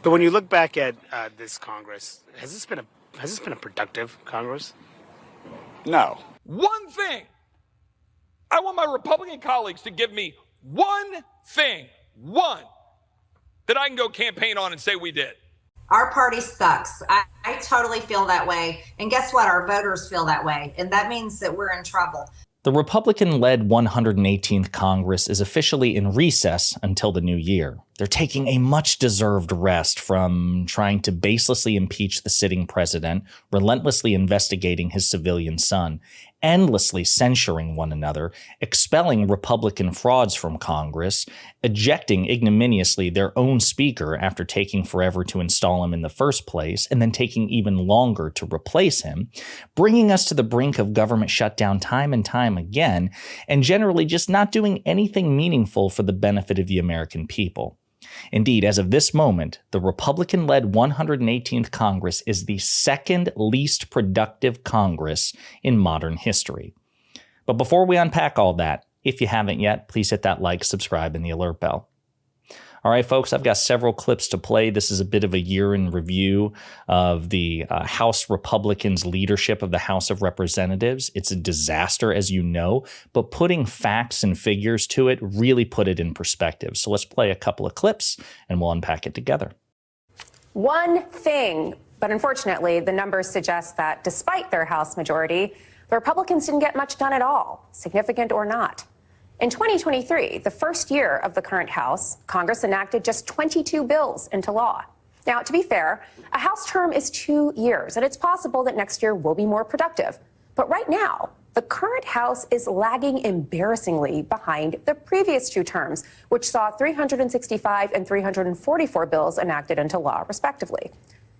But when you look back at this Congress, has this been a productive Congress? No. One thing. I want my Republican colleagues to give me one thing, one, that I can go campaign on and say we did. Our party sucks. I totally feel that way. And guess what? Our voters feel that way. And that means that we're in trouble. The Republican-led 118th Congress is officially in recess until the new year. They're taking a much-deserved rest from trying to baselessly impeach the sitting president, relentlessly investigating his civilian son, endlessly censuring one another, expelling Republican frauds from Congress, ejecting ignominiously their own speaker after taking forever to install him in the first place, and then taking even longer to replace him, bringing us to the brink of government shutdown time and time again, and generally just not doing anything meaningful for the benefit of the American people. Indeed, as of this moment, the Republican-led 118th Congress is the second least productive Congress in modern history. But before we unpack all that, if you haven't yet, please hit that like, subscribe, and the alert bell. All right, folks, I've got several clips to play. This is a bit of a year in review of the House Republicans' leadership of the House of Representatives. It's a disaster, as you know, but putting facts and figures to it really put it in perspective. So let's play a couple of clips and we'll unpack it together. One thing, but unfortunately, the numbers suggest that despite their House majority, the Republicans didn't get much done at all, significant or not. In 2023, the first year of the current House, Congress enacted just 22 bills into law. Now, to be fair, a House term is 2 years, and it's possible that next year will be more productive. But right now, the current House is lagging embarrassingly behind the previous 2 terms, which saw 365 and 344 bills enacted into law, respectively.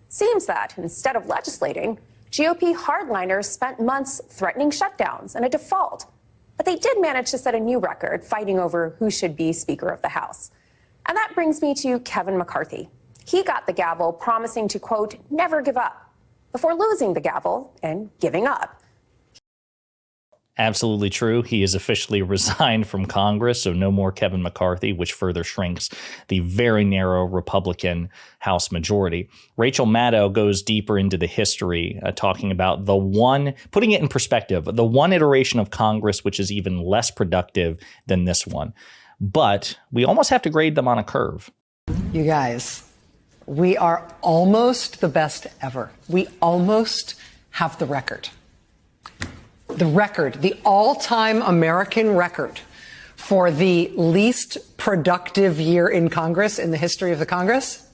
Seems that instead of legislating, GOP hardliners spent months threatening shutdowns and a default. But they did manage to set a new record, fighting over who should be Speaker of the House. And that brings me to Kevin McCarthy. He got the gavel promising to, quote, never give up, before losing the gavel and giving up. Absolutely true. He is officially resigned from Congress, so no more Kevin McCarthy, which further shrinks the very narrow Republican House majority. Rachel Maddow goes deeper into the history, talking about putting it in perspective, the one iteration of Congress which is even less productive than this one. But we almost have to grade them on a curve. You guys, we are almost the best ever. We almost have the record. The record, the all-time American record for the least productive year in Congress in the history of the Congress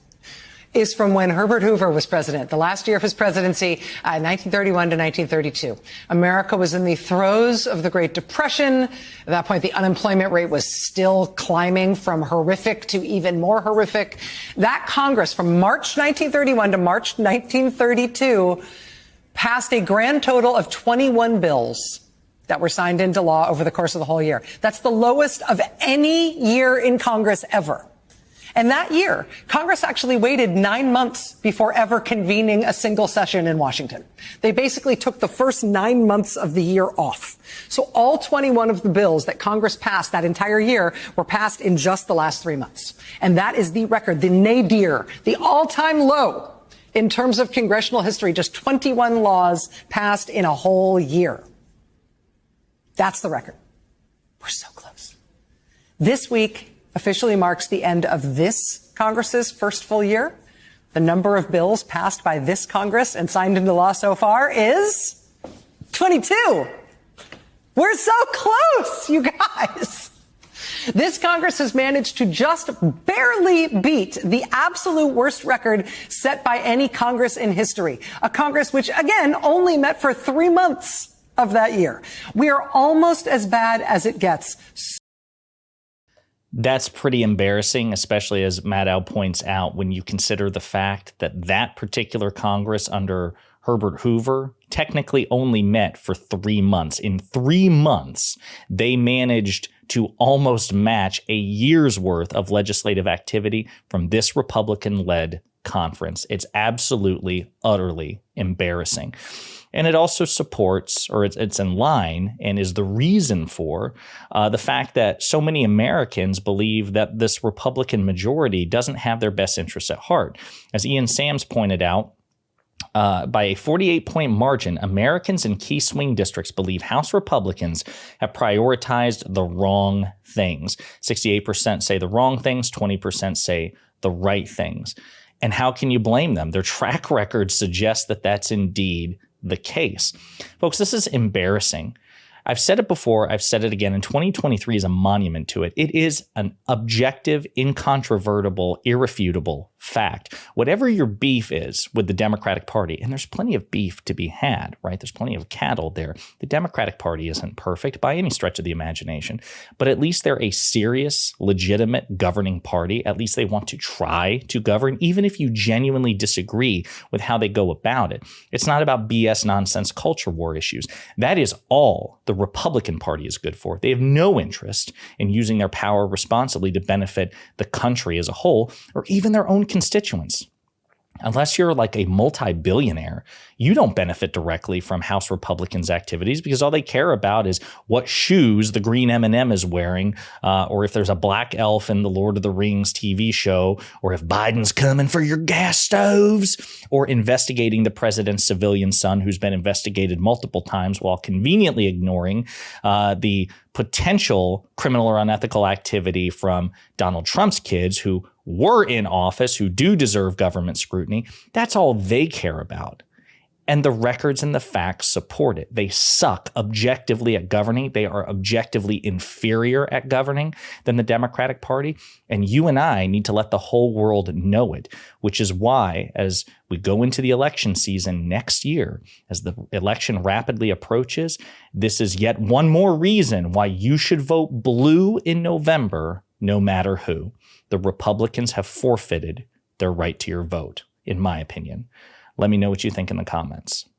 is from when Herbert Hoover was president, the last year of his presidency, 1931 to 1932. America was in the throes of the Great Depression. At that point, the unemployment rate was still climbing from horrific to even more horrific. That Congress, from March 1931 to March 1932, passed a grand total of 21 bills that were signed into law over the course of the whole year. That's the lowest of any year in Congress ever. And that year, Congress actually waited 9 months before ever convening a single session in Washington. They basically took the first 9 months of the year off. So all 21 of the bills that Congress passed that entire year were passed in just the last 3 months. And that is the record, the nadir, the all-time low in terms of congressional history, just 21 laws passed in a whole year. That's the record. We're so close. This week officially marks the end of this Congress's first full year. The number of bills passed by this Congress and signed into law so far is 22. We're so close, you guys. This Congress has managed to just barely beat the absolute worst record set by any Congress in history. A Congress which, again, only met for 3 months of that year. We are almost as bad as it gets. That's pretty embarrassing, especially as Maddow points out, when you consider the fact that that particular Congress under Herbert Hoover technically only met for 3 months. In 3 months, they managed to almost match a year's worth of legislative activity from this Republican-led conference. It's absolutely, utterly embarrassing. And it also supports, or it's in line and is the reason for the fact that so many Americans believe that this Republican majority doesn't have their best interests at heart. As Ian Sams pointed out, by a 48-point margin, Americans in key swing districts believe House Republicans have prioritized the wrong things. 68% say the wrong things, 20% say the right things. And how can you blame them? Their track record suggests that that's indeed the case. Folks, this is embarrassing. I've said it before, I've said it again, and 2023 is a monument to it. It is an objective, incontrovertible, irrefutable fact. Whatever your beef is with the Democratic Party, and there's plenty of beef to be had, right? There's plenty of cattle there. The Democratic Party isn't perfect by any stretch of the imagination, but at least they're a serious, legitimate governing party. At least they want to try to govern, even if you genuinely disagree with how they go about it. It's not about BS nonsense culture war issues. That is all the Republican Party is good for. They have no interest in using their power responsibly to benefit the country as a whole, or even their own constituents. Unless you're like a multi-billionaire, you don't benefit directly from House Republicans' activities because all they care about is what shoes the green M&M is wearing, or if there's a black elf in the Lord of the Rings TV show, or if Biden's coming for your gas stoves, or investigating the president's civilian son who's been investigated multiple times while conveniently ignoring the potential criminal or unethical activity from Donald Trump's kids who were in office, who do deserve government scrutiny. That's all they care about. And the records and the facts support it. They suck objectively at governing. They are objectively inferior at governing than the Democratic Party. And you and I need to let the whole world know it, which is why, as we go into the election season next year, as the election rapidly approaches, this is yet one more reason why you should vote blue in November, no matter who. The Republicans have forfeited their right to your vote, in my opinion. Let me know what you think in the comments.